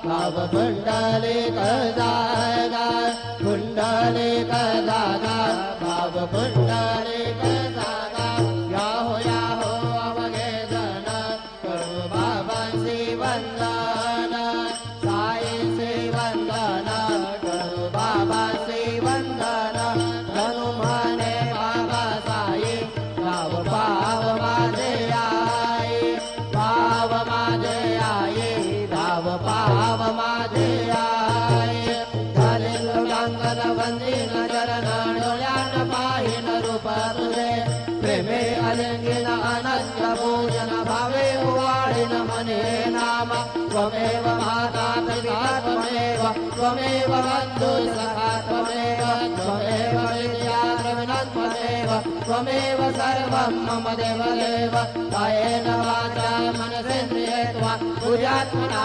भाव पुंडलिक दादा पुंडलिक दादा भाव पुंडलिक दादा याहो अवघे जन करू बाबांची वंदन साईंची वंदन करू बाबांची वंदन धनु म्हणे बाबा साई भाव भाव माझे आई भाव माझे आई भाव भाव माझे आई झाले लोकांगण वंदीन चरण डोळ्यान पाहिन रूप तुझे प्रेमे अलिंगिन अनंत पूजन भावे उवाळीन मने नाम त्वमेव माता पिता त्वमेव बंधु सखा त्वमेव विद्या द्रविणं त्वमेव सर्वं मम देवदेव कायेन वाचा मनसेन्द्रियेण वा पूजात्मना